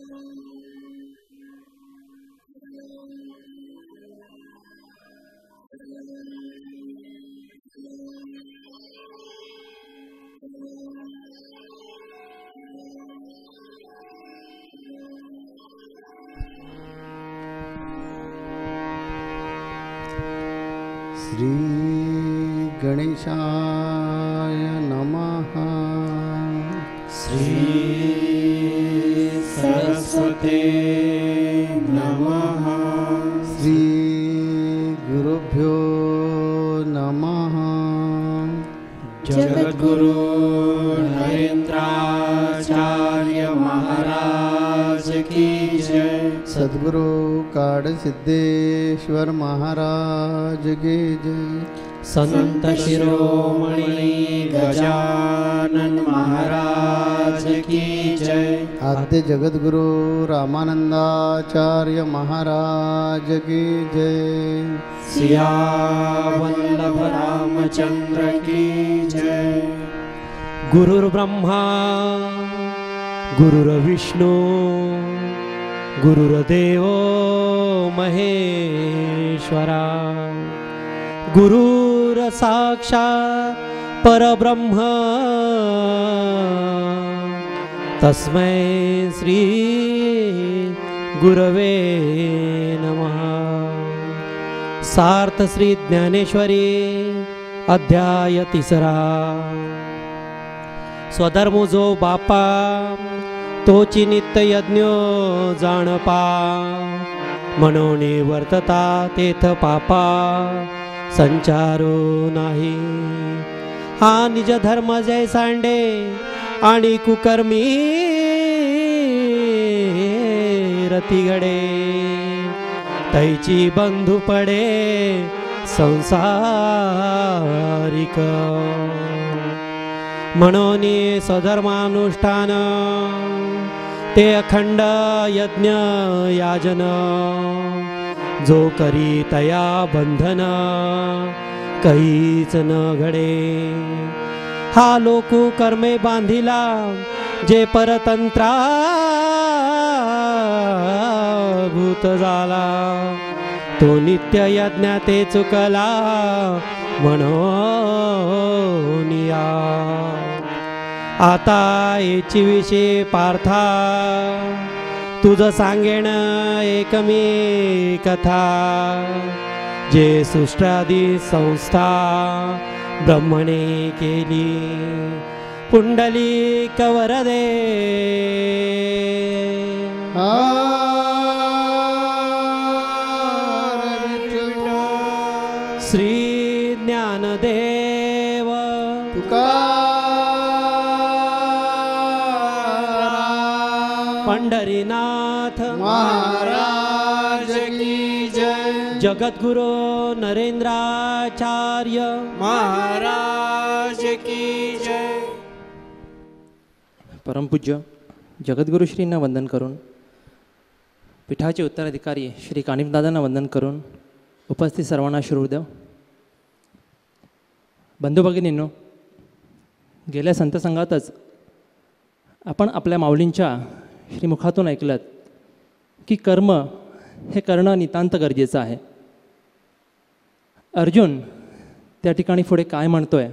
श्री गणेशाय नमः। श्री सरस्वते नमः। श्री गुरुभ्यो नमः। जगद्गुरु नरेंद्राचार्य महाराज की जय। सद्गुरु काड सिद्धेश्वर महाराज की जय। संत शिरोमणि गजानन महाराज की जय। आद्य जगद्गुरु रामानंदाचार्य महाराज की जय। सियावल्लभ रामचंद्र की जय। गुरुर्ब्रह्मा गुरुर्विष्णू गुरुर्देव महेश्वरा गुरुर्साक्षात् परब्रह्म तस्मै श्री गुरवे नमः। सार्थ श्री ज्ञानेश्वरी अध्याय 3। स्वधर्म जो बापा तोची नित्य यज्ञ जाणपा म्हणून वर्तता तेथ पापा संचारो नाही। हा निज धर्म जय सांडे आणि कुकर्मी रती घडे तैची बंधू पडे संसारिक म्हणून स्वधर्मानुष्ठान ते अखंड यज्ञ याजन जो करी तया बंधन काहीच न घडे। हा लोक कर्मे बांधिला जे परतंत्रा भूत झाला तो नित्य यज्ञ ते चुकला म्हणून या। आता याची विषय पार्था तुझ सांगेन एक मी कथा जे सृष्टादी संस्था ब्रह्मणे केली पुंडलिक वरदे। श्री ज्ञानदेव पंढरीनाथ महाराज की जय। जगद्गुरु नरेंद्राचार्य महाराज की जय। परमपूज्य जगद्गुरुश्रींना वंदन करून पीठाचे उत्तराधिकारी श्री कानिफदादांना वंदन करून उपस्थित सर्वांना श्रीहृदय। बंधू भगिनींनो, गेल्या संतसंगातच आपण आपल्या माऊलींच्या श्रीमुखातून ऐकलं की कर्म हे करणं नितांत गरजेचं आहे। अर्जुन त्या ठिकाणी पुढे काय म्हणतोय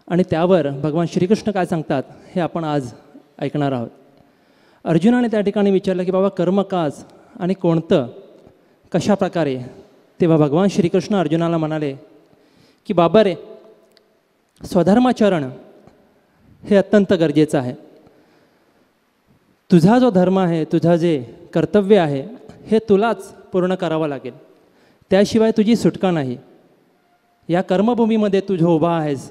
आणि त्यावर भगवान श्रीकृष्ण काय सांगतात हे आपण आज ऐकणार आहोत। अर्जुनाने त्या ठिकाणी विचारलं की बाबा कर्म काच आणि कोणतं कशा प्रकारे। तेव्हा भगवान श्रीकृष्ण अर्जुनाला म्हणाले की बाबा रे, स्वधर्माचरण हे अत्यंत गरजेचं आहे। तुझा जो धर्म आहे, तुझा जे कर्तव्य आहे हे तुलाच पूर्ण करावं लागेल, त्याशिवाय तुझी सुटका नाही। या कर्मभूमीमध्ये तू जो उभा आहेस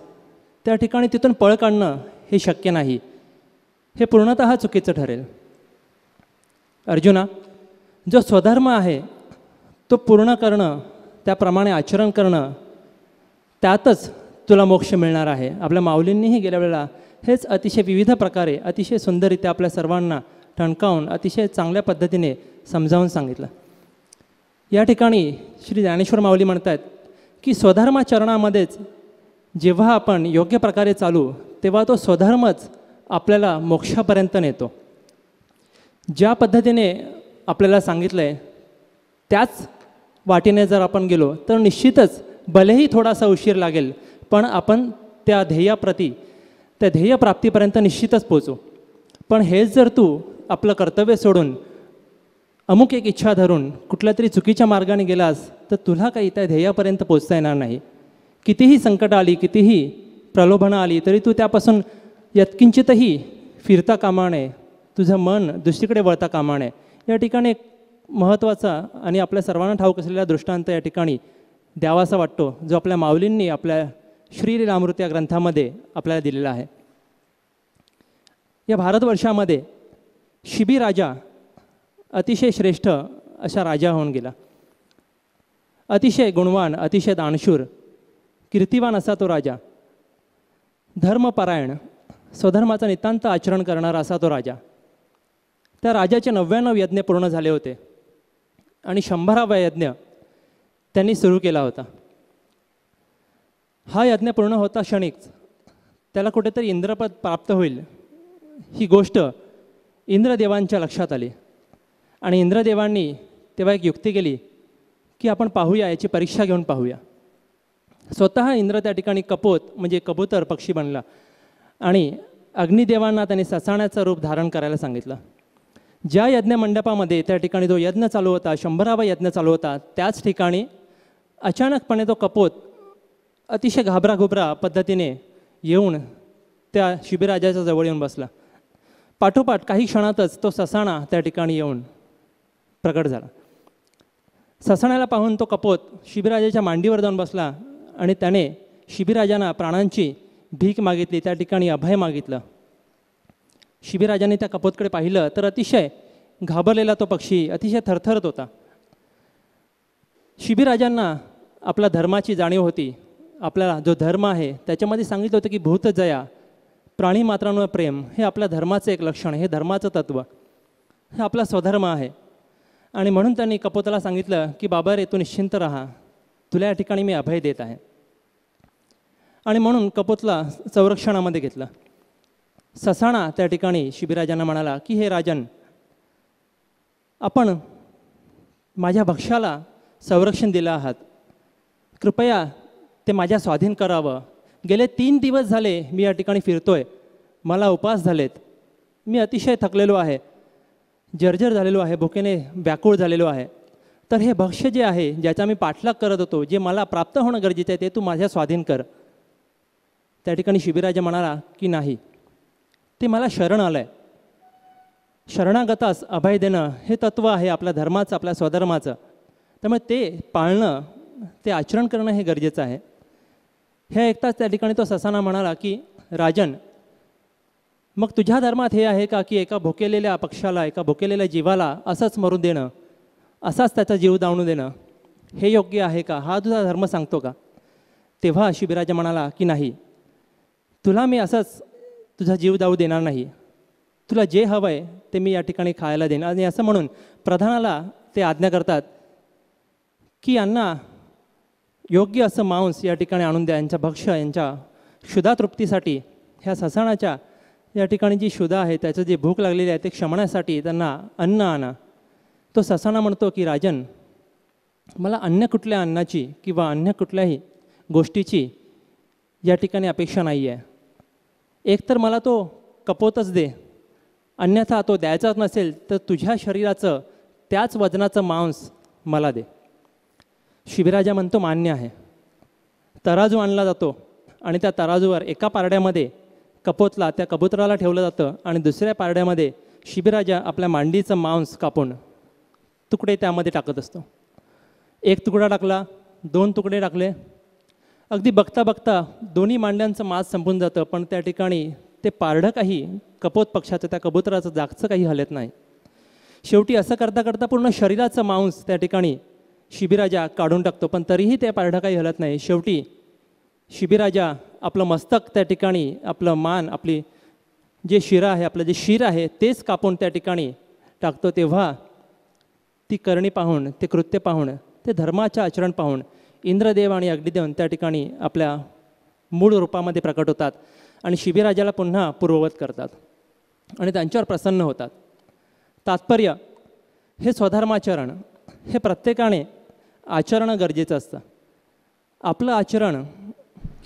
त्या ठिकाणी तिथून पळ काढणं हे शक्य नाही, हे पूर्णतः चुकीचं ठरेल। अर्जुना, जो स्वधर्म आहे तो पूर्ण करणं, त्याप्रमाणे आचरण करणं, त्यातच तुला मोक्ष मिळणार आहे। आपल्या माऊलींनीही गेल्या वेळेला हेच अतिशय विविध प्रकारे अतिशय सुंदररित्या आपल्या सर्वांना ठणकावून अतिशय चांगल्या पद्धतीने समजावून सांगितलं। या ठिकाणी श्री ज्ञानेश्वर माऊली म्हणतात की स्वधर्माचरणामध्येच जेव्हा आपण योग्य प्रकारे चालू तेव्हा तो स्वधर्मच आपल्याला मोक्षापर्यंत नेतो। ज्या पद्धतीने आपल्याला सांगितलं आहे त्याच वाटेने जर आपण गेलो तर निश्चितच भलेही थोडासा उशीर लागेल, पण आपण त्या ध्येयाप्रती, त्या ध्येयप्राप्तीपर्यंत निश्चितच पोचू. पण हेच जर तू आपलं कर्तव्य सोडून अमुक एक इच्छा धरून कुठल्या तरी चुकीच्या मार्गाने गेलास तर तुला काही त्या ध्येयापर्यंत पोचता येणार नाही. कितीही संकट आली, कितीही प्रलोभनं आली तरी तू त्यापासून यत्किंचितही फिरता कामा नये, तुझं मन दुसरीकडे वळता कामा नये. या ठिकाणी एक महत्त्वाचा आणि आपल्या सर्वांना ठाऊक असलेला दृष्टांत या ठिकाणी द्यावासा वाटतो, जो आपल्या माऊलींनी आपल्या श्रीलीलामृत या ग्रंथामध्ये आपल्याला दिलेला आहे. या भारतवर्षामध्ये शिबी राजा अतिशय श्रेष्ठ अशा राजा होऊन गेला. अतिशय गुणवान, अतिशय दानशूर, कीर्तिवान असा तो राजा. धर्मपरायण, स्वधर्माचं नितांत आचरण करणारा असा तो राजा. त्या राजाचे 99 यज्ञ पूर्ण झाले होते आणि 100वा यज्ञ त्यांनी सुरू केला होता. हा यज्ञ पूर्ण होता क्षणिकच त्याला कुठेतरी इंद्रपद प्राप्त होईल ही गोष्ट इंद्रदेवांच्या लक्षात आली आणि इंद्रदेवांनी तेव्हा एक युक्ती केली की आपण पाहूया, याची परीक्षा घेऊन पाहूया. स्वतः इंद्र त्या ठिकाणी कपोत म्हणजे कबूतर पक्षी बनला आणि अग्निदेवांना त्यांनी ससाण्याचं रूप धारण करायला सांगितलं. ज्या यज्ञ मंडपामध्ये त्या ठिकाणी जो यज्ञ चालू होता, 100वा यज्ञ चालू होता, त्याच ठिकाणी अचानकपणे तो कपोत अतिशय घाबराघुबरा पद्धतीने येऊन त्या शिबीराजाच्या जवळ येऊन बसला. पाठोपाठ काही क्षणातच तो ससाणा त्या ठिकाणी येऊन प्रकट झाला. ससाण्याला पाहून तो कपोत शिबीराजाच्या मांडीवर जाऊन बसला आणि त्याने शिबीराजांना प्राणांची भीक मागितली, त्या ठिकाणी अभय मागितलं. शिबीराजाने त्या कपोतकडे पाहिलं तर अतिशय घाबरलेला तो पक्षी अतिशय थरथरत होता. शिबीराजांना आपल्या धर्माची जाणीव होती. आपला जो धर्म आहे त्याच्यामध्ये सांगितलं होतं की भूतजया, प्राणी मात्रांवर प्रेम, हे आपल्या धर्माचं एक लक्षण, हे धर्माचं तत्त्व, हे आपला स्वधर्म आहे. आणि म्हणून त्यांनी कपोताला सांगितलं की बाबा रे, तू निश्चिंत राहा, तुला या ठिकाणी मी अभय देत आहे. आणि म्हणून कपोतला संरक्षणामध्ये घेतलं. ससाणा त्या ठिकाणी शिबीराजांना म्हणाला की हे राजन, आपण माझ्या भक्ष्याला संरक्षण दिलं आहात, कृपया ते माझ्या स्वाधीन करावं. गेले 3 दिवस झाले मी या ठिकाणी फिरतोय, मला उपास झालेत, मी अतिशय थकलेलो आहे, जर्जर झालेलो आहे, भुकेने व्याकुळ झालेलो आहे. तर हे भक्ष्य जे आहे, ज्याचा मी पाठलाग करत होतो, जे मला प्राप्त होणं गरजेचं आहे, ते तू माझ्या स्वाधीन कर. त्या ठिकाणी शिबीराजा म्हणाला की नाही, ते मला शरण आलं आहे. शरणागतास अभय देणं हे तत्त्व आहे आपल्या धर्माचं, आपल्या स्वधर्माचं. त्यामुळे ते पाळणं, ते आचरण करणं हे गरजेचं आहे. हे ऐकताच त्या ठिकाणी तो ससाना म्हणाला की राजन, मग तुझ्या धर्मात हे आहे का की एका भुकेलेल्या पक्षाला, एका भुकेलेल्या जीवाला असंच मरून देणं, असाच त्याचा जीव दावणू देणं, हे योग्य आहे का? हा तुझा धर्म सांगतो का? तेव्हा शिबीराजा म्हणाला की नाही, तुला मी असंच तुझा जीव दाऊ देणार नाही, तुला जे हवं आहे ते मी या ठिकाणी खायला देणार. आणि असं म्हणून प्रधानाला ते आज्ञा करतात की यांना योग्य असं मांस या ठिकाणी आणून द्या, यांच्या भक्ष्य, यांच्या क्षुधा तृप्तीसाठी, ह्या ससाणाच्या या ठिकाणी जी क्षुधा आहे, त्याचं जी भूक लागलेली आहे ते क्षमण्यासाठी त्यांना अन्न आणा. तो ससाणा म्हणतो की राजन, मला अन्य कुठल्या अन्नाची किंवा अन्य कुठल्याही गोष्टीची या ठिकाणी अपेक्षा नाही आहे. एकतर मला तो कपोतच दे, अन्यथा तो द्यायचाच नसेल तर तुझ्या शरीराचं त्याच वजनाचं मांस मला दे. शिबीराजा म्हणतो मान्य आहे. तराजू आणला जातो आणि त्या तराजूवर एका पारड्यामध्ये कपोतला, त्या कबुतराला ठेवलं जातं आणि दुसऱ्या पारड्यामध्ये शिबीराजा आपल्या मांडीचं मांस कापून तुकडे त्यामध्ये टाकत असतो. 1 तुकडा टाकला, 2 तुकडे टाकले, अगदी बघता बघता दोन्ही मांड्यांचं मांस संपून जातं. पण त्या ठिकाणी ते पारडं काही कपोत पक्षाचं, त्या कबुतराचं जागचं काही हलत नाही. शेवटी असं करता करता पूर्ण शरीराचं मांस त्या ठिकाणी शिबीराजा काढून टाकतो, पण तरीही ते पारडं काही हलत नाही. शेवटी शिबीराजा आपलं मस्तक त्या ठिकाणी, आपलं मान, आपली जे शिरा आहे, आपलं जे शिर आहे तेच कापून त्या ठिकाणी टाकतो. तेव्हा ती करणी पाहून, ते कृत्य पाहून, ते धर्माचं आचरण पाहून इंद्रदेव आणि अग्निदेव त्या ठिकाणी आपल्या मूळ रूपामध्ये प्रकट होतात आणि शिबीराजाला पुन्हा पूर्ववत करतात आणि त्यांच्यावर प्रसन्न होतात. तात्पर्य हे स्वधर्माचरण हे प्रत्येकाने आचरणं गरजेचं असतं. आपलं आचरण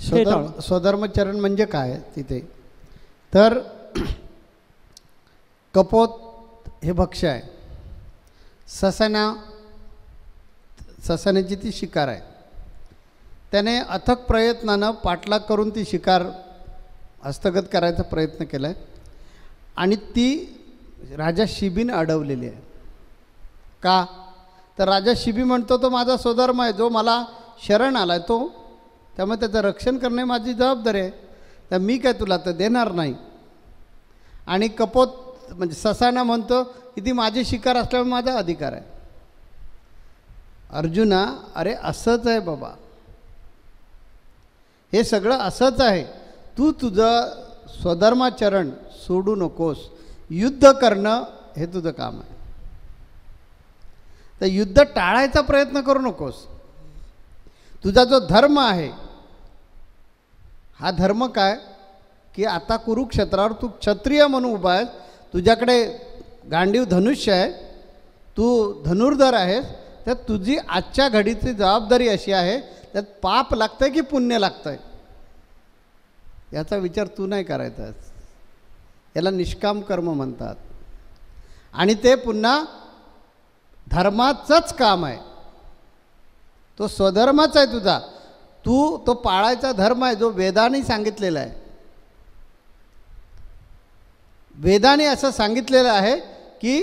हे टाळून स्वधर्मचरण म्हणजे काय तिथे तर कपोत हे भक्ष्य आहे, ससाण्याची ती शिकार आहे. त्याने अथक प्रयत्नानं पाठलाग करून ती शिकार हस्तगत करायचा प्रयत्न केला आहे आणि ती राजा शिबीने अडवलेली आहे. का तर राजा शिबी म्हणतो तो माझा स्वधर्म आहे, जो मला शरण आला आहे तो, त्यामुळे त्याचं रक्षण करणे माझी जबाबदारी आहे, तर मी काय तुला तर देणार नाही. आणि कपोत म्हणजे ससाणा म्हणतो की ती माझी शिकार असल्यामुळे माझा अधिकार आहे. अर्जुना, अरे असंच आहे बाबा, हे सगळं असंच आहे. तू तुझं स्वधर्माचरण सोडू नकोस. युद्ध करणं हे तुझं काम आहे. तर युद्ध टाळायचा प्रयत्न करू नकोस. तुझा जो धर्म आहे हा धर्म काय की आता कुरुक्षेत्रावर तू क्षत्रिय म्हणून उभा आहेस, तुझ्याकडे गांडीव धनुष्य आहे, तू धनुर्धर आहेस, तर तुझी आजच्या घडीची जबाबदारी अशी आहे, त्यात पाप लागतंय की पुण्य लागतंय याचा विचार तू नाही करायचा. याला निष्काम कर्म म्हणतात आणि ते पुन्हा धर्माचंच काम आहे. तो स्वधर्माच आहे तुझा, तू तो पाळायचा धर्म आहे जो वेदाने सांगितलेला आहे. वेदाने असं सांगितलेलं आहे की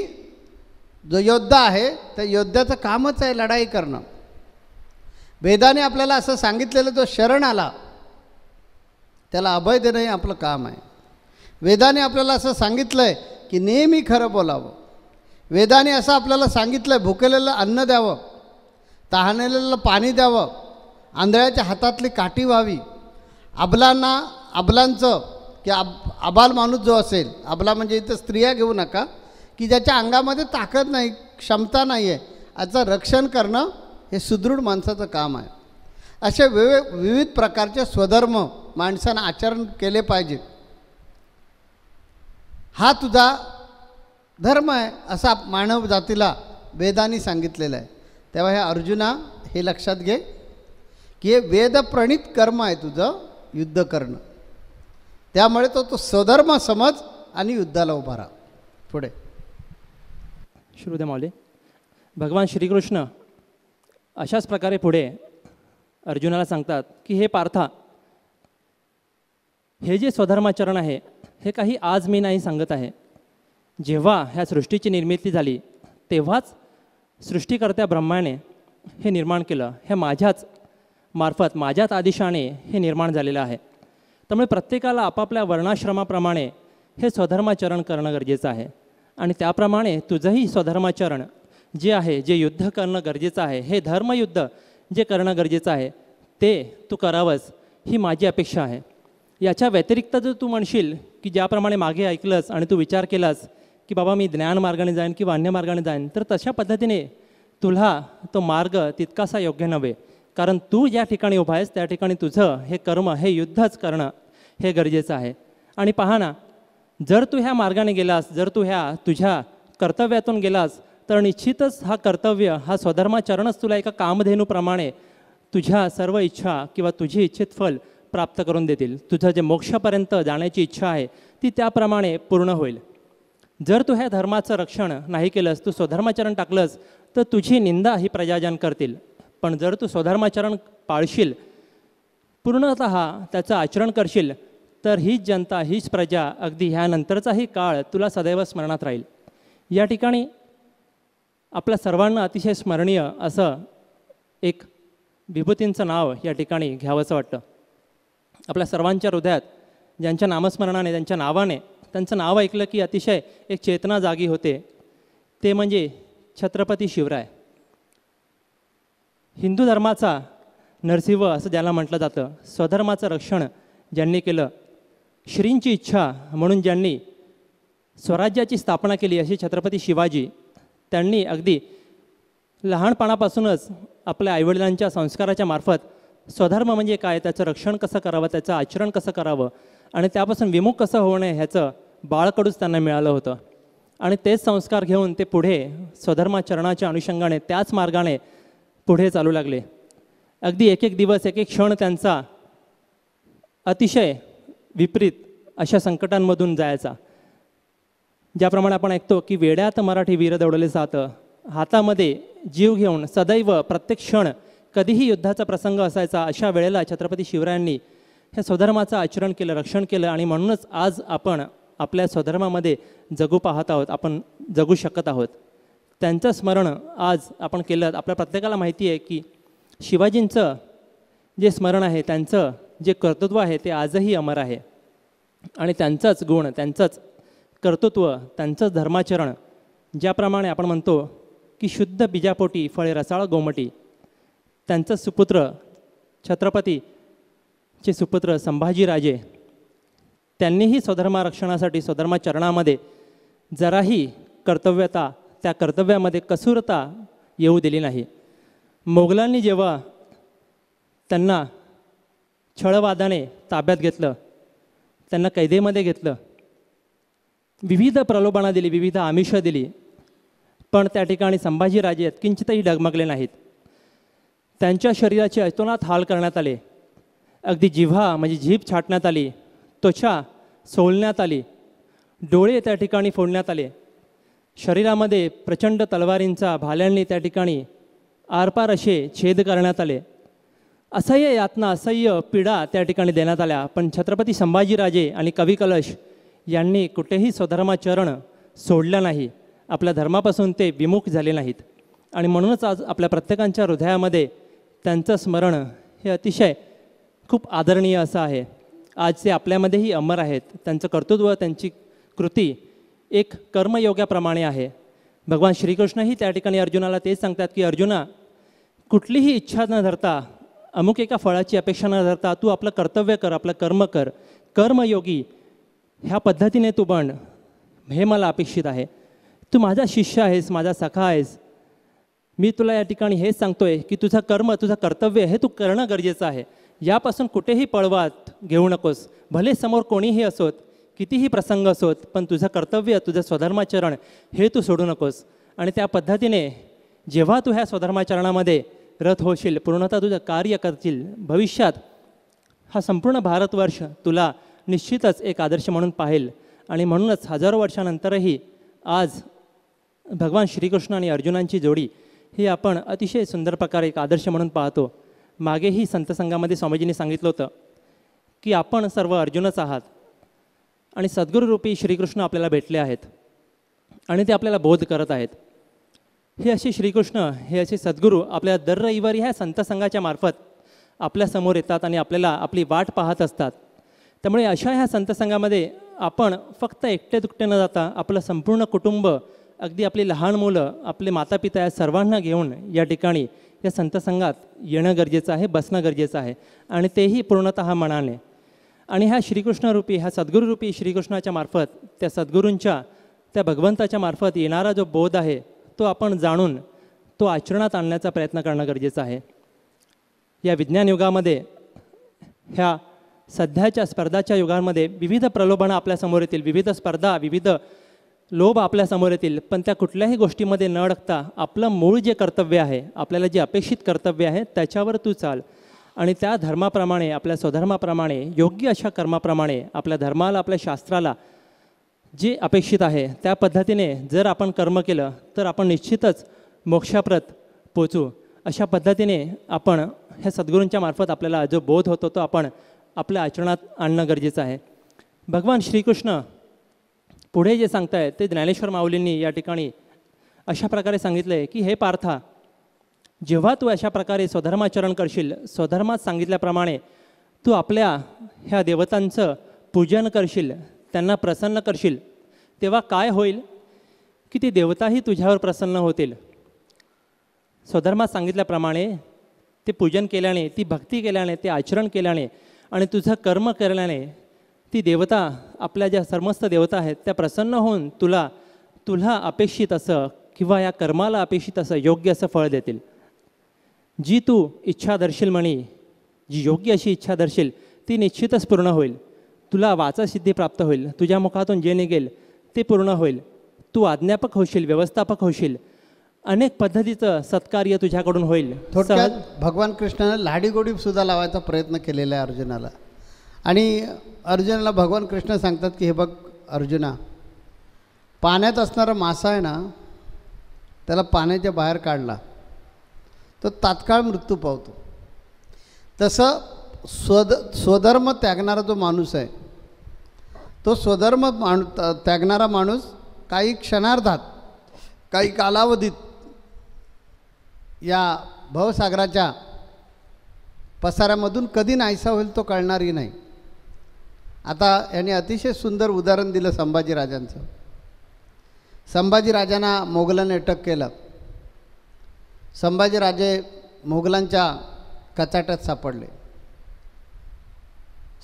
जो योद्धा आहे त्या योद्ध्याचं कामच आहे लढाई करणं. वेदाने आपल्याला असं सांगितलेलं जो शरण आला त्याला अभय देणं हे आपलं काम आहे. वेदाने आपल्याला असं सांगितलं आहे की नेहमी खरं बोलावं. वेदाने असं आपल्याला सांगितलं आहे भुकेलेलं अन्न द्यावं, तहानलेलं पाणी द्यावं, आंधळ्याच्या हातातली काठी व्हावी, अबलांचं की अबाल माणूस जो असेल, अबला म्हणजे इथं स्त्रिया घेऊ नका, की ज्याच्या अंगामध्ये ताकद नाही, क्षमता नाही आहे, याचं रक्षण करणं हे सुदृढ माणसाचं काम आहे. असे विविध प्रकारचे स्वधर्म माणसानं आचरण केले पाहिजे. हा तुझा धर्म आहे असा मानव जातीला वेदांनी सांगितलेलं आहे. तेव्हा हे अर्जुना हे लक्षात घे की हे वेदप्रणीत कर्म आहे तुझं युद्ध करणं. त्यामुळे तो स्वधर्म समज आणि युद्धाला उभा राहा. पुढे श्रुद्या माऊली, भगवान श्रीकृष्ण अशाच प्रकारे पुढे अर्जुनाला सांगतात की हे पार्था, हे जे स्वधर्माचरण आहे हे काही आज मी नाही सांगत आहे. जेव्हा ह्या सृष्टीची निर्मिती झाली तेव्हाच सृष्टीकर्त्या ब्रह्माने हे निर्माण केलं. हे माझ्याच मार्फत माझ्याच आदेशाने हे निर्माण झालेलं आहे. त्यामुळे प्रत्येकाला आपापल्या वर्णाश्रमाप्रमाणे हे स्वधर्माचरण करणं गरजेचं आहे. आणि त्याप्रमाणे तुझंही स्वधर्माचरण जे आहे, जे युद्ध करणं गरजेचं आहे, हे धर्मयुद्ध जे करणं गरजेचं आहे ते तू करावंस ही माझी अपेक्षा आहे. याच्या व्यतिरिक्त जर तू म्हणशील की ज्याप्रमाणे मागे ऐकलंस आणि तू विचार केलास की बाबा मी ज्ञान मार्गाने जाईन किंवा अन्य मार्गाने जाईन, तर तशा पद्धतीने तुला तो मार्ग तितकासा योग्य नव्हे. कारण तू ज्या ठिकाणी उभा आहेस त्या ठिकाणी तुझं हे कर्म, हे युद्धच करणं हे गरजेचं आहे. आणि पहा ना, जर तू ह्या मार्गाने गेलास, जर तू ह्या तुझ्या कर्तव्यातून गेलास, तर निश्चितच हा कर्तव्य, हा स्वधर्माचरणच तुला एका कामधेनूप्रमाणे तुझ्या सर्व इच्छा किंवा तुझी इच्छित फल प्राप्त करून देतील. तुझं जे मोक्षापर्यंत जाण्याची इच्छा आहे ती त्याप्रमाणे पूर्ण होईल. जर तू ह्या धर्माचं रक्षण नाही केलंस, तू स्वधर्माचरण टाकलंस, तर तुझी निंदा ही प्रजाजन करतील. पण जर तू स्वधर्माचरण पाळशील, पूर्णतः त्याचं आचरण करशील, तर हीच जनता, हीच प्रजा अगदी ह्यानंतरचाही काळ तुला सदैव स्मरणात राहील. या ठिकाणी आपल्या सर्वांना अतिशय स्मरणीय असं एक विभूतींचं नाव या ठिकाणी घ्यावंसं वाटतं. आपल्या सर्वांच्या हृदयात ज्यांच्या नामस्मरणाने, त्यांच्या नावाने, त्यांचं नाव ऐकलं की अतिशय एक चेतना जागी होते, ते म्हणजे छत्रपती शिवराय. हिंदू धर्माचा नरसिंह असं ज्याला म्हटलं जातं, स्वधर्माचं रक्षण ज्यांनी केलं, श्रींची इच्छा म्हणून ज्यांनी स्वराज्याची स्थापना केली अशी छत्रपती शिवाजी, त्यांनी अगदी लहानपणापासूनच आपल्या आईवडिलांच्या संस्काराच्या मार्फत स्वधर्म म्हणजे काय, त्याचं रक्षण कसं करावं, त्याचं आचरण कसं करावं आणि त्यापासून विमुख कसं होऊ नये ह्याचं बाळकडूच त्यांना मिळालं होतं. आणि तेच संस्कार घेऊन ते पुढे स्वधर्माचरणाच्या अनुषंगाने त्याच मार्गाने पुढे चालू लागले. अगदी एक एक दिवस एक एक क्षण त्यांचा अतिशय विपरीत अशा संकटांमधून जायचा. ज्याप्रमाणे आपण ऐकतो की वेड्यात मराठी वीर दौडले जातं, हातामध्ये जीव घेऊन सदैव प्रत्येक क्षण कधीही युद्धाचा प्रसंग असायचा. अशा वेळेला छत्रपती शिवरायांनी ह्या स्वधर्माचं आचरण केलं, रक्षण केलं आणि म्हणूनच आज आपण आपल्या स्वधर्मामध्ये जगू पाहत आहोत, आपण जगू शकत आहोत. त्यांचं स्मरण आज आपण केलं. आपल्या प्रत्येकाला माहिती आहे की शिवाजींचं जे स्मरण आहे, त्यांचं जे कर्तृत्व आहे ते आजही अमर आहे आणि त्यांचंच गुण, त्यांचंच कर्तृत्व, त्यांचंच धर्माचरण, ज्याप्रमाणे आपण म्हणतो की शुद्ध बीजापोटी फळे रसाळ गोमटी, त्यांचं सुपुत्र छत्रपतीचे सुपुत्र संभाजीराजे, त्यांनीही स्वधर्मारक्षणासाठी स्वधर्माचरणामध्ये जराही कर्तव्यता, त्या कर्तव्यामध्ये कसूरता येऊ दिली नाही. मोगलांनी जेव्हा त्यांना छळवादाने ताब्यात घेतलं, त्यांना कैदेमध्ये घेतलं, विविध प्रलोभना दिली, विविध आमिषं दिली, पण त्या ठिकाणी संभाजीराजे किंचितही डगमगले नाहीत. त्यांच्या शरीराचे अतोनात हाल करण्यात आले. अगदी जिव्हा म्हणजे जीभ छाटण्यात आली, त्वचा सोलण्यात आली, डोळे त्या ठिकाणी फोडण्यात आले, शरीरामध्ये प्रचंड तलवारींचा भाल्यांनी त्या ठिकाणी आरपार असे छेद करण्यात आले. असह्य यातना, असह्य पीडा त्या ठिकाणी देण्यात आल्या. पण छत्रपती संभाजीराजे आणि कवी कलश यांनी कुठेही स्वधर्माचरण सोडलं नाही. आपल्या धर्मापासून ते विमुख झाले नाहीत आणि म्हणूनच आज आपल्या प्रत्येकांच्या हृदयामध्ये त्यांचं स्मरण हे अतिशय खूप आदरणीय असं आहे. आज ते आपल्यामध्येही अमर आहेत. त्यांचं कर्तृत्व, त्यांची कृती एक कर्मयोगाप्रमाणे आहे. भगवान श्रीकृष्णही त्या ठिकाणी अर्जुनाला तेच सांगतात की अर्जुना, कुठलीही इच्छा न धरता, अमुक एका फळाची अपेक्षा न धरता तू आपलं कर्तव्य कर, आपलं कर्म कर, कर्मयोगी ह्या पद्धतीने तू बन, हे मला अपेक्षित आहे. तू माझा शिष्य आहेस, माझा सखा आहेस. मी तुला या ठिकाणी हेच सांगतोय की तुझं कर्म, तुझं कर्तव्य हे तू करणं गरजेचं आहे. यापासून कुठेही पळवाट घेऊ नकोस. भले समोर कोणीही असोत, कितीही प्रसंग असोत, पण तुझं कर्तव्य, तुझं स्वधर्माचरण हे तू सोडू नकोस. आणि त्या पद्धतीने जेव्हा तू ह्या स्वधर्माचरणामध्ये रत होशील, पूर्णतः तुझं कार्य करशील, भविष्यात हा संपूर्ण भारतवर्ष तुला निश्चितच एक आदर्श म्हणून पाहेल. आणि म्हणूनच हजारो वर्षानंतरही आज भगवान श्रीकृष्ण आणि अर्जुनांची जोडी ही आपण अतिशय सुंदर प्रकारे एक आदर्श म्हणून पाहतो. मागेही संतसंघामध्ये स्वामीजींनी सांगितलं होतं की आपण सर्व अर्जुनच आहात आणि सद्गुरूरूपी श्रीकृष्ण आपल्याला भेटले आहेत आणि ते आपल्याला बोध करत आहेत. हे असे श्रीकृष्ण, हे असे सद्गुरू आपल्याला दर रविवारी ह्या संतसंघाच्या मार्फत आपल्यासमोर येतात आणि आपल्याला आपली वाट पाहत असतात. त्यामुळे अशा ह्या संतसंघामध्ये आपण फक्त एकटे दुकटे न जाता आपलं संपूर्ण कुटुंब, अगदी आपली लहान मुलं, आपले मातापिता या सर्वांना घेऊन या ठिकाणी या संतसंघात येणं गरजेचं आहे, बसणं गरजेचं आहे आणि तेही पूर्णतः मनाने. आणि ह्या श्रीकृष्णरूपी, ह्या सद्गुरूरूपी श्रीकृष्णाच्या मार्फत, त्या सद्गुरूंच्या, त्या भगवंताच्या मार्फत येणारा जो बोध आहे तो आपण जाणून तो आचरणात आणण्याचा प्रयत्न करणं गरजेचं आहे. या विज्ञान युगामध्ये, ह्या सध्याच्या स्पर्धाच्या युगामध्ये विविध प्रलोभनं आपल्यासमोर येतील, विविध स्पर्धा, विविध लोभ आपल्यासमोर येतील, पण त्या कुठल्याही गोष्टीमध्ये न अडकता आपलं मूळ जे कर्तव्य आहे, आपल्याला जे अपेक्षित कर्तव्य आहे त्याच्यावर तू चाल आणि त्या धर्माप्रमाणे, आपल्या स्वधर्माप्रमाणे, योग्य अशा कर्माप्रमाणे, आपल्या धर्माला, आपल्या शास्त्राला जे अपेक्षित आहे त्या पद्धतीने जर आपण कर्म केलं तर आपण निश्चितच मोक्षाप्रत पोचू. अशा पद्धतीने आपण ह्या सद्गुरूंच्या मार्फत आपल्याला जो बोध होतो तो आपण आपल्या आचरणात आणणं गरजेचं आहे. भगवान श्रीकृष्ण पुढे जे सांगतायत ते ज्ञानेश्वर माऊलींनी या ठिकाणी अशा प्रकारे सांगितलं आहे की हे पार्था, जेव्हा तू अशा प्रकारे स्वधर्माचरण करशील, स्वधर्मात सांगितल्याप्रमाणे तू आपल्या ह्या देवतांचं पूजन करशील, त्यांना प्रसन्न करशील, तेव्हा काय होईल की ती देवताही तुझ्यावर प्रसन्न होतील. स्वधर्मात सांगितल्याप्रमाणे ते पूजन केल्याने, ती भक्ती केल्याने, ते आचरण केल्याने आणि तुझं कर्म केल्याने ती देवता, आपल्या ज्या समस्त देवता आहेत त्या प्रसन्न होऊन तुला अपेक्षित असं किंवा या कर्माला अपेक्षित असं योग्य असं फळ देतील. जी तू इच्छा धरशील म्हणी, जी योग्य अशी इच्छा धरशील ती निश्चितच पूर्ण होईल. तुला वाचासिद्धी प्राप्त होईल. तुझ्या मुखातून जे निघेल ते पूर्ण होईल. तू अध्यापक होशील, व्यवस्थापक होशील, अनेक पद्धतीचं सत्कार्य तुझ्याकडून होईल. थोडक्यात भगवान कृष्णानं लाडीगोडी सुद्धा लावायचा प्रयत्न केलेला आहे अर्जुनाला. आणि अर्जुनाला भगवान कृष्ण सांगतात की हे बघ अर्जुना, पाण्यात असणारा मासा आहे ना, त्याला पाण्याच्या बाहेर काढला तो तात्काळ मृत्यू पावतो. तसं स्वधर्म त्यागणारा जो माणूस आहे, तो स्वधर्म त्यागणारा माणूस काही क्षणार्धात, काही कालावधीत या भवसागराच्या पसाऱ्यामधून कधी नाहीसा होईल तो कळणारही नाही. आता यांनी अतिशय सुंदर उदाहरण दिलं संभाजीराजांचं. संभाजीराजांना मोगलांनी अटक केलं. संभाजीराजे मोगलांच्या कचाट्यात सापडले.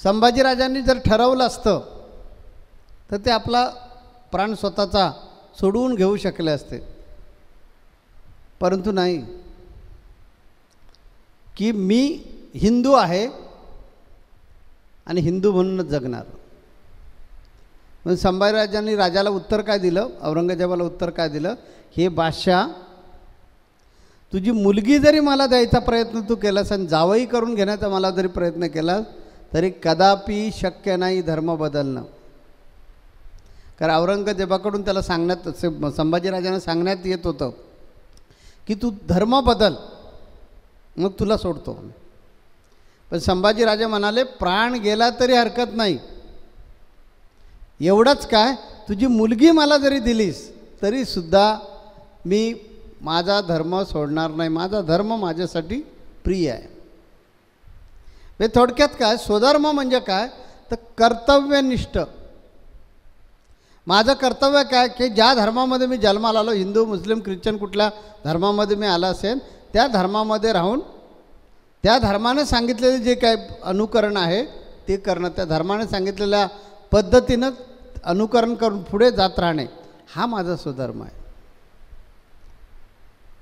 संभाजीराजांनी जर ठरवलं असतं तर ते आपला प्राण स्वतःचा सोडवून घेऊ शकले असते, परंतु नाही, की मी हिंदू आहे आणि हिंदू म्हणूनच जगणार. म्हणून संभाजीराजांनी राजाला उत्तर काय दिलं, औरंगजेबाला उत्तर काय दिलं, हे बादशाह, तुझी मुलगी जरी मला द्यायचा प्रयत्न तू केलास आणि जावई करून घेण्याचा मला जरी प्रयत्न केला तरी कदापि शक्य नाही धर्म बदलणं. कारण औरंगजेबाकडून त्याला सांगण्यात, संभाजीराजांना सांगण्यात येत होतं की तू धर्म बदल, मग तुला सोडतो. पण संभाजीराजे म्हणाले प्राण गेला तरी हरकत नाही, एवढंच काय, तुझी मुलगी मला जरी दिलीस तरीसुद्धा मी माझा धर्म सोडणार नाही, माझा धर्म माझ्यासाठी प्रिय आहे. हे थोडक्यात काय, स्वधर्म म्हणजे काय तर कर्तव्यनिष्ठ. माझं कर्तव्य काय की ज्या धर्मामध्ये मी जन्माला आलो, हिंदू मुस्लिम ख्रिश्चन कुठल्या धर्मामध्ये मी आला असेल, त्या धर्मामध्ये राहून त्या धर्माने सांगितलेले जे काय अनुकरण आहे ते करणं, त्या धर्माने सांगितलेल्या पद्धतीनं अनुकरण करून पुढे जात राहणे, हा माझा स्वधर्म आहे.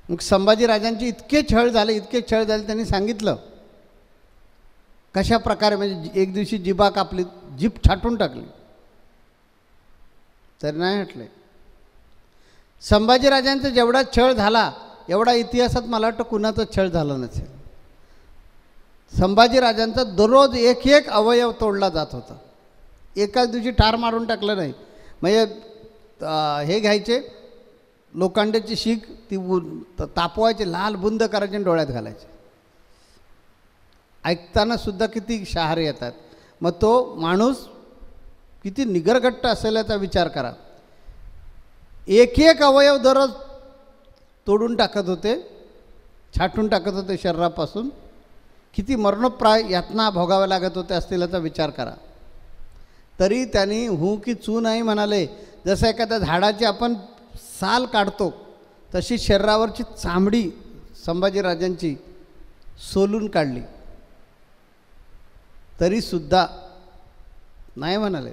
मग संभाजीराजांचे इतके छळ झाले, त्यांनी सांगितलं कशा प्रकारे, म्हणजे एक दिवशी जिभा कापली, जीभ छाटून टाकली तरी नाही हटले. संभाजीराजांचा जेवढा छळ झाला एवढा इतिहासात मला वाटतं कुणाचा छळ झाला नसेल. संभाजीराजांचा दररोज एक एक अवयव तोडला जात होता, एकाच दिवशी ठार मारून टाकलं नाही. म्हणजे हे घ्यायचे लोखंडाची शीख, ती तापवायची, लाल बुंद करायचे आणि डोळ्यात घालायचे. ऐकताना सुद्धा किती शहारे येतात. मग तो माणूस किती निगरगट्ट असेल याचा विचार करा. एक एक अवयव दररोज तोडून टाकत होते, छाटून टाकत होते शरीरापासून. किती मरणोप्राय यातना भोगाव्या लागत होते असतील याचा विचार करा. तरी त्यांनी हू की चू नाही म्हणाले. जसं एखाद्या झाडाची आपण साल काढतो तशी शरीरावरची चामडी संभाजीराजांची सोलून काढली, तरीसुद्धा नाही म्हणाले.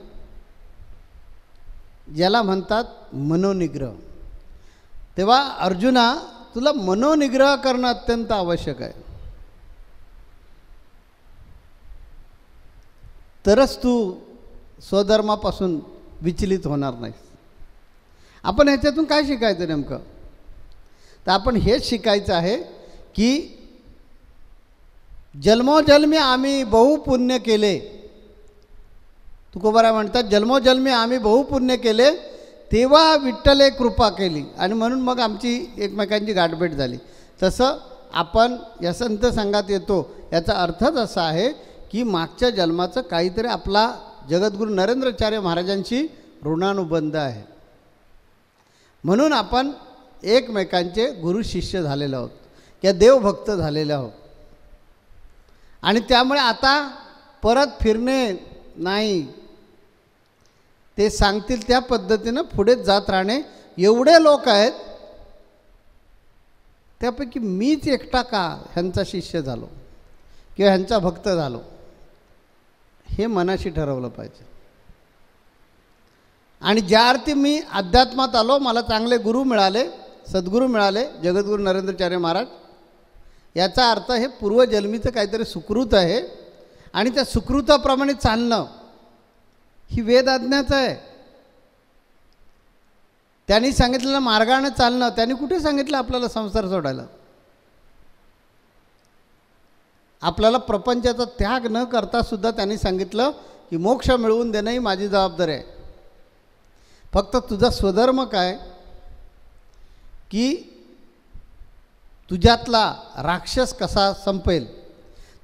ज्याला म्हणतात मनोनिग्रह. तेव्हा अर्जुना, तुला मनोनिग्रह करणं अत्यंत आवश्यक आहे, तरच तू स्वधर्मापासून विचलित होणार नाहीस. आपण ह्याच्यातून काय शिकायचं नेमकं, तर आपण हेच शिकायचं आहे की जन्मोजन्मी आम्ही बहुपुण्य केले. तुकोबाराय म्हणतात जन्मोजन्मी आम्ही बहुपुण्य केले, तेव्हा विठ्ठले कृपा केली आणि म्हणून मग आमची एकमेकांची गाठभेट झाली. तसं आपण या संत संघात येतो याचा अर्थच असा आहे की मागच्या जन्माचं काहीतरी आपला जगद्गुरू नरेंद्राचार्य महाराजांशी ऋणानुबंध आहे, म्हणून आपण एकमेकांचे गुरु शिष्य झालेलो आहोत किंवा देवभक्त झालेले आहोत. आणि त्यामुळे आता परत फिरणे नाही, ते सांगतील त्या पद्धतीनं पुढे जात राहणे. एवढे लोक आहेत, त्यापैकी मीच एकटा का ह्यांचा शिष्य झालो किंवा ह्यांचा भक्त झालो, हे मनाशी ठरवलं पाहिजे. आणि ज्या अर्थी मी अध्यात्मात आलो, मला चांगले गुरु मिळाले, सद्गुरू मिळाले, जगद्गुरू नरेंद्राचार्य महाराज, याचा अर्थ हे पूर्वजन्मीचं काहीतरी सुकृत आहे आणि त्या सुकृताप्रमाणे चालणं ही वेद आज्ञाच आहे. त्यांनी सांगितलेलं मार्गाने चालणं, त्यांनी कुठे सांगितलं आपल्याला संसार सोडायला? आपल्याला प्रपंचाचा त्याग न करता सुद्धा त्यांनी सांगितलं की मोक्ष मिळवून देणं ही माझी जबाबदारी आहे. फक्त तुझा स्वधर्म काय की तुझ्यातला राक्षस कसा संपेल,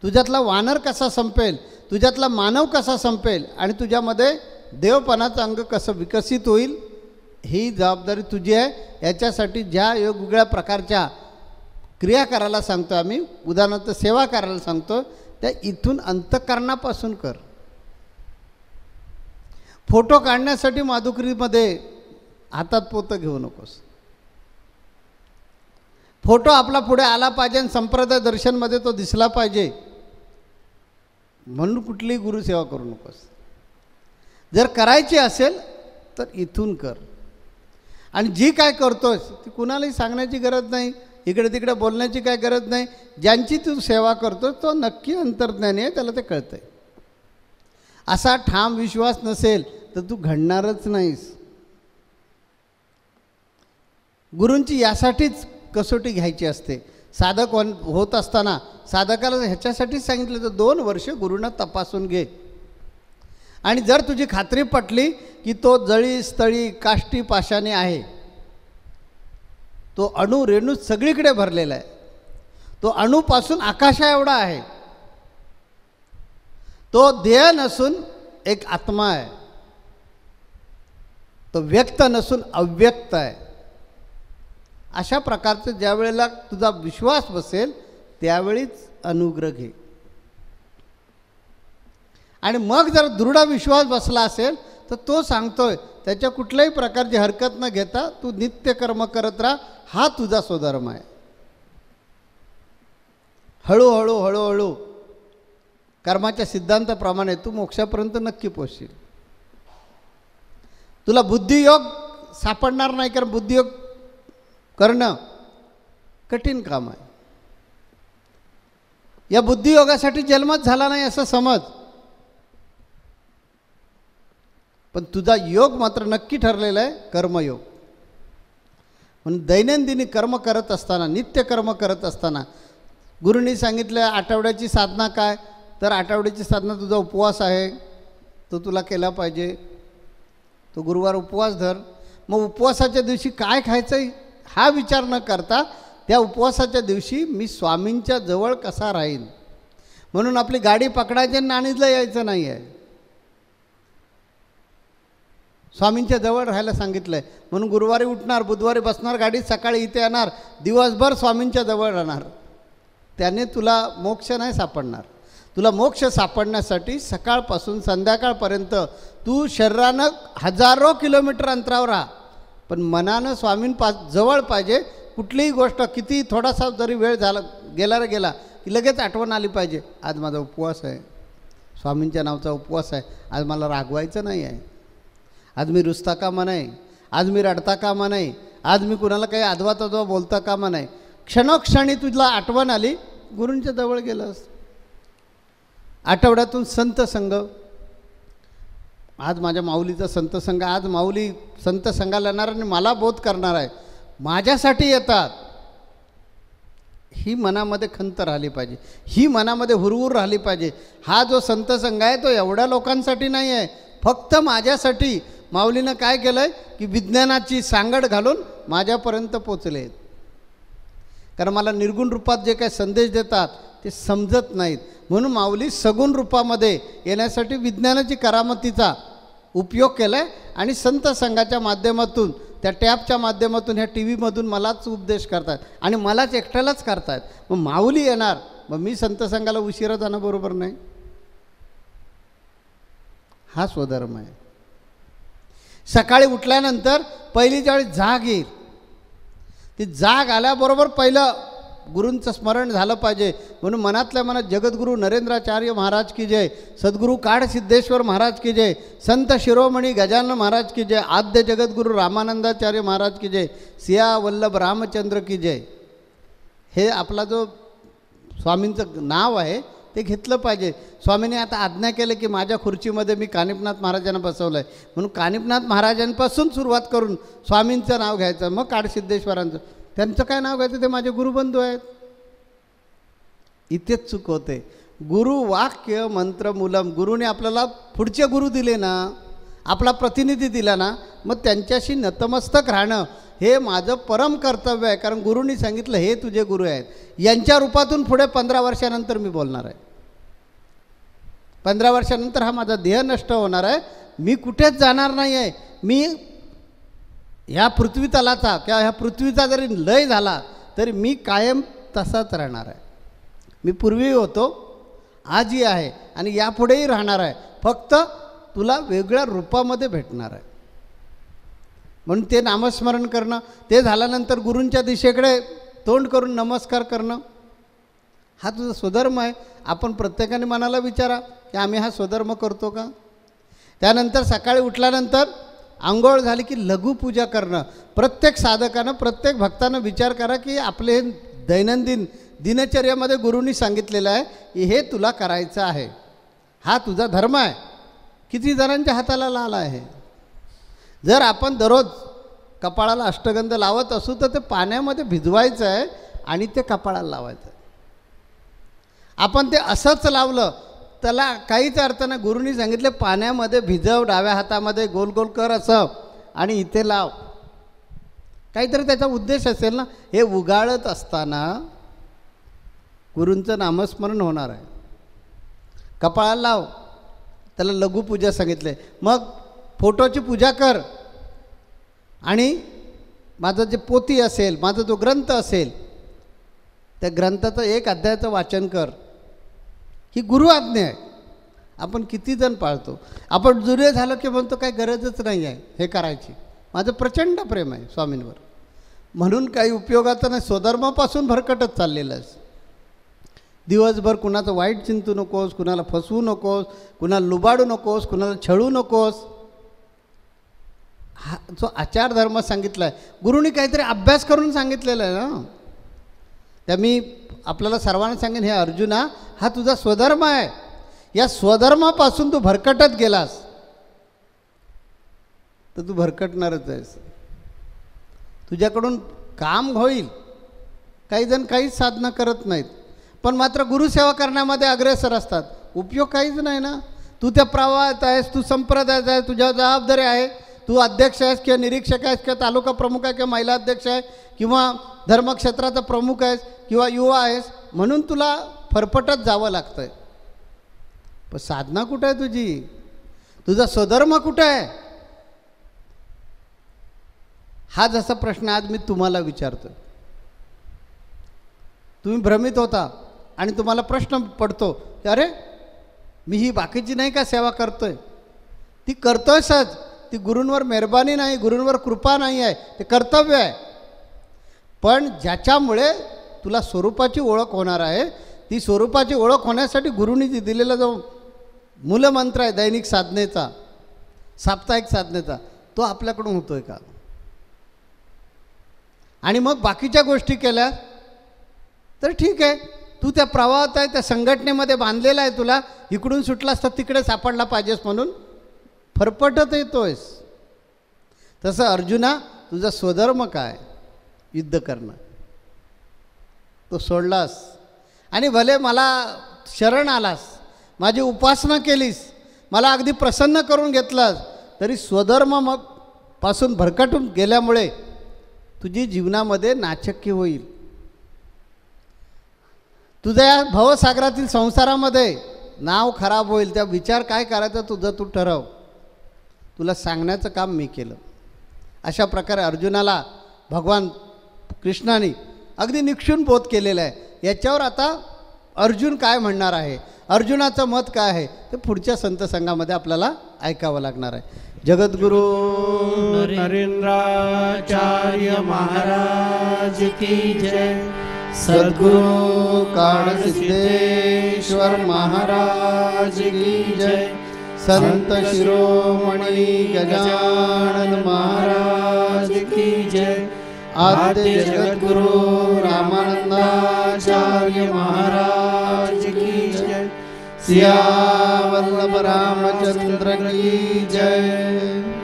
तुझ्यातला वानर कसा संपेल, तुझ्यातला मानव कसा संपेल आणि तुझ्यामध्ये देवपणाचं अंग कसं विकसित होईल, ही जबाबदारी तुझी आहे. याच्यासाठी ज्या वेगवेगळ्या प्रकारच्या क्रिया करायला सांगतो आम्ही, उदाहरणार्थ सेवा करायला सांगतो, त्या इथून अंतःकरणापासून कर. फोटो काढण्यासाठी माधुकरीमध्ये हातात पोतं घेऊ नकोस. फोटो आपला पुढे आला पाहिजे आणि संप्रदाय दर्शनमध्ये तो दिसला पाहिजे म्हणून कुठलीही गुरुसेवा करू नकोस. जर करायची असेल तर इथून कर. आणि जी काय करतोस ती कुणालाही सांगण्याची गरज नाही, इकडे तिकडे बोलण्याची काय गरज नाही. ज्यांची तू सेवा करतोस तो नक्की अंतर्ज्ञानी आहे, त्याला ते कळतं आहे. असा ठाम विश्वास नसेल तर तू घडणारच नाहीस. गुरूंची यासाठीच कसोटी घ्यायची असते. साधक होत असताना साधकाला ह्याच्यासाठीच सांगितलं तर 2 वर्ष गुरूंना तपासून घे. आणि जर तुझी खात्री पटली की तो जळी स्थळी काष्टी पाशाने आहे, तो अणू रेणू सगळीकडे भरलेला आहे, तो अणूपासून आकाशा एवढा आहे, तो देह नसून एक आत्मा आहे, तो व्यक्त नसून अव्यक्त आहे, अशा प्रकारचं ज्या वेळेला तुझा विश्वास बसेल त्यावेळीच अनुग्रह घे. आणि मग जर दृढ विश्वास बसला असेल तर तो सांगतोय त्याच्या कुठल्याही प्रकारची हरकत न घेता तू नित्यकर्म करत राहा, हा तुझा स्वधर्म आहे. हळूहळू हळूहळू कर्माच्या सिद्धांताप्रमाणे तू मोक्षापर्यंत नक्की पोहोचशील. तुला बुद्धियोग सापडणार नाही, कारण बुद्धियोग करणं कठीण काम आहे. या बुद्धियोगासाठी जन्मच झाला नाही असं समज, पण तुझा योग मात्र नक्की ठरलेला आहे कर्मयोग. म्हणून दैनंदिनी कर्म करत असताना, नित्यकर्म करत असताना गुरूंनी सांगितलं आठवड्याची साधना काय, तर आठवड्याची साधना तुझा उपवास आहे तो तुला केला पाहिजे. तो गुरुवार उपवास धर. मग उपवासाच्या दिवशी काय खायचं हा विचार न करता त्या उपवासाच्या दिवशी मी स्वामींच्या जवळ कसा राहीन म्हणून आपली गाडी पकडायची आणि नाणीजला यायचं नाही आहे. स्वामींच्या जवळ राहायला सांगितलं आहे म्हणून गुरुवारी उठणार, बुधवारी बसणार गाडीत, सकाळी इथे येणार, दिवसभर स्वामींच्या जवळ राहणार. त्याने तुला मोक्ष नाही सापडणार. तुला मोक्ष सापडण्यासाठी सकाळपासून संध्याकाळपर्यंत तू शरीरानं हजारो किलोमीटर अंतरावर राहा, पण मनानं जवळ पाहिजे. कुठलीही गोष्ट किती थोडासा जरी वेळ झाला गेला की लगेच आठवण आली पाहिजे, आज माझा उपवास आहे, स्वामींच्या नावाचा उपवास आहे, आज मला रागवायचं नाही आहे, आज मी रुसता कामा नाही, आज मी रडता कामा नाही, आज मी कुणाला काही आदवा तदवा बोलता कामा नाही. क्षणोक्षणी तुला आठवण आली, गुरूंच्या जवळ गेलंस. आठवड्यातून संत संघ, आज माझ्या माऊलीचा संत संघ, आज माऊली संत संघाला येणार आणि मला बोध करणार आहे, माझ्यासाठी येतात, ही मनामध्ये खंत राहिली पाहिजे, ही मनामध्ये हुरहुर राहिली पाहिजे. हा जो संत संघ आहे तो एवढ्या लोकांसाठी नाही आहे, फक्त माझ्यासाठी. माऊलीनं काय केलं आहे की विज्ञानाची सांगड घालून माझ्यापर्यंत पोचले. कारण मला निर्गुण रूपात जे काही संदेश देतात ते समजत नाहीत, म्हणून माऊली सगुण रूपामध्ये येण्यासाठी विज्ञानाची करामतीचा उपयोग केला आहे आणि संत संघाच्या माध्यमातून, त्या टॅबच्या माध्यमातून, ह्या टी व्हीमधून मलाच उपदेश करतात आणि मलाच एकट्यालाच करतात. मग माऊली येणार, मग मी संत संघाला उशिरा जाणं बरोबर नाही. हा स्वधर्म आहे. सकाळी उठल्यानंतर पहिली ज्यावेळी जाग येईल, ती जाग आल्याबरोबर पहिलं गुरूंचं स्मरण झालं पाहिजे. म्हणून मनातल्या मनात जगद्गुरू नरेंद्राचार्य महाराज की जय, सद्गुरू काळ सिद्धेश्वर महाराज की जय, संत शिरोमणी गजानन महाराज की जय, आद्य जगद्गुरू रामानंदाचार्य महाराज की जय, सिया वल्लभ रामचंद्र की जय, हे आपला जो स्वामींचं नाव आहे ते घेतलं पाहिजे. स्वामींनी आता आज्ञा केलं की माझ्या खुर्चीमध्ये मी कानिफनाथ महाराजांना बसवलं आहे, म्हणून कानिफनाथ महाराजांपासून सुरुवात करून स्वामींचं नाव घ्यायचं, मग काडसिद्धेश्वरांचं. त्यांचं काय नाव घ्यायचं? ते माझे गुरुबंधू आहेत. इथेच चूक होते. गुरु वाक्य मंत्र मूलम. गुरुने आपल्याला पुढचे गुरु दिले ना, आपला प्रतिनिधी दिला ना, मग त्यांच्याशी नतमस्तक राहणं हे माझं परम कर्तव्य आहे. कारण गुरुंनी सांगितलं हे तुझे गुरु आहेत, यांच्या रूपातून पुढे 15 वर्षानंतर मी बोलणार आहे. 15 वर्षानंतर हा माझा देह नष्ट होणार आहे, मी कुठेच जाणार नाही आहे. मी ह्या पृथ्वी तलाचा किंवा ह्या पृथ्वीचा जरी लय झाला तरी मी कायम तसाच राहणार आहे. मी पूर्वी होतो, आजही आहे आणि यापुढेही राहणार आहे. फक्त तुला वेगळ्या रूपामध्ये भेटणार आहे. म्हणून ते नामस्मरण करणं, ते झाल्यानंतर गुरूंच्या दिशेकडे तोंड करून नमस्कार करणं, हा तुझा स्वधर्म आहे. आपण प्रत्येकाने मनाला विचारा की आम्ही हा स्वधर्म करतो का. त्यानंतर सकाळी उठल्यानंतर आंघोळ झाली की लघुपूजा करणं. प्रत्येक साधकानं, प्रत्येक भक्तानं विचार करा की आपले दैनंदिन दिनचर्यामध्ये गुरूंनी सांगितलेलं आहे की हे तुला करायचं आहे, हा तुझा धर्म आहे. किती जणांच्या हाताला लाल आहे. जर आपण दररोज कपाळाला अष्टगंध लावत असू तर ते पाण्यामध्ये भिजवायचं आहे आणि ते कपाळाला लावायचं आहे. आपण ते असंच लावलं त्याला काहीच अर्थ नाही. गुरूंनी सांगितले पाण्यामध्ये भिजव, डाव्या हातामध्ये गोल गोल कर असं आणि इथे लाव. काहीतरी त्याचा उद्देश असेल ना. हे उगाळत असताना गुरूंचं नामस्मरण होणार आहे. कपाळाला लाव, त्याला लघुपूजा सांगितले. मग फोटोची पूजा कर आणि माझं जे पोथी असेल, माझा जो ग्रंथ असेल, त्या ग्रंथाचं एक अध्यायाचं वाचन कर. ही गुरु आज्ञा आहे. आपण किती जण पाळतो. आपण जुने झालं की म्हणतो काही गरजच नाही आहे हे करायची. माझं प्रचंड प्रेम आहे स्वामींवर, म्हणून काही उपयोगाचं नाही. स्वधर्मापासून भरकटत चाललेलं आहे. दिवसभर कुणाचं वाईट चिंतू नकोस, कुणाला फसवू नकोस, कुणाला लुबाडू नकोस, कुणाला छळू नकोस. हा जो आचारधर्म सांगितला आहे गुरुनी काहीतरी अभ्यास करून सांगितलेला आहे ना. त्या मी आपल्याला सर्वांना सांगेन, हे अर्जुना, हा तुझा स्वधर्म आहे. या स्वधर्मापासून तू भरकटत गेलास तर तू भरकटणारच आहेस. तुझ्याकडून काम होईल. काही जण काहीच साधना करत नाहीत, पण मात्र गुरुसेवा करण्यामध्ये अग्रेसर असतात. उपयोग काहीच नाही ना. तू त्या प्रवाहात आहेस, तू संप्रदायात आहे, तुझ्या जबाबदारी आहे. तू अध्यक्ष आहेस किंवा निरीक्षक आहेस किंवा तालुका प्रमुख आहे किंवा महिला अध्यक्ष आहे किंवा धर्मक्षेत्राचा प्रमुख आहेस किंवा युवा आहेस, म्हणून तुला फरफटत जावं लागतं आहे. पण साधना कुठं आहे तुझी? तुझा स्वधर्म कुठं आहे? हा जसा प्रश्न आज मी तुम्हाला विचारतो. तुम्ही भ्रमित होता आणि तुम्हाला प्रश्न पडतो की अरे मी ही बाकीची नाही का सेवा करतोय? ती करतोय सहज. ती गुरूंवर मेहरबानी नाही, गुरूंवर कृपा नाही आहे, ते कर्तव्य आहे. पण ज्याच्यामुळे तुला स्वरूपाची ओळख होणार आहे, ती स्वरूपाची ओळख होण्यासाठी गुरूंनी दिलेला जो मूलमंत्र आहे दैनिक साधनेचा, साप्ताहिक साधनेचा, तो आपल्याकडून होतोय का? आणि मग बाकीच्या गोष्टी केल्या तर ठीक आहे, तू त्या प्रवाहात आहे, त्या संघटनेमध्ये बांधलेला आहे. तुला इकडून सुटलास तर तिकडे सापडला पाहिजेस म्हणून फरफटत येतोयस. तसं अर्जुना, तुझा स्वधर्म काय? युद्ध करणं. तो सोडलास आणि भले मला शरण आलास, माझी उपासना केलीस, मला अगदी प्रसन्न करून घेतलास, तरी स्वधर्म मग पासून भरकटून गेल्यामुळे तुझी जीवनामध्ये नाचक्की होईल. तुझ्या या भवसागरातील संसारामध्ये नाव खराब होईल. त्या विचार काय करायचा तुझं तू ठरव. तुला सांगण्याचं काम मी केलं. अशा प्रकारे अर्जुनाला भगवान कृष्णाने अगदी निक्षून बोध केलेला आहे. याच्यावर आता अर्जुन काय म्हणणार आहे, अर्जुनाचं मत काय आहे, ते पुढच्या संत संघामध्ये आपल्याला ऐकावं लागणार आहे. जगद्गुरु नरेंद्राचार्य महाराज की जय. सद्गुरु काळसिद्धेश्वर महाराज की जय. संत शिरोमणी गजानन महाराज की जय. आद्य जगद्गुरु रामानंदाचार्य महाराज की जय. सिया वल्लभ रामचंद्र की जय।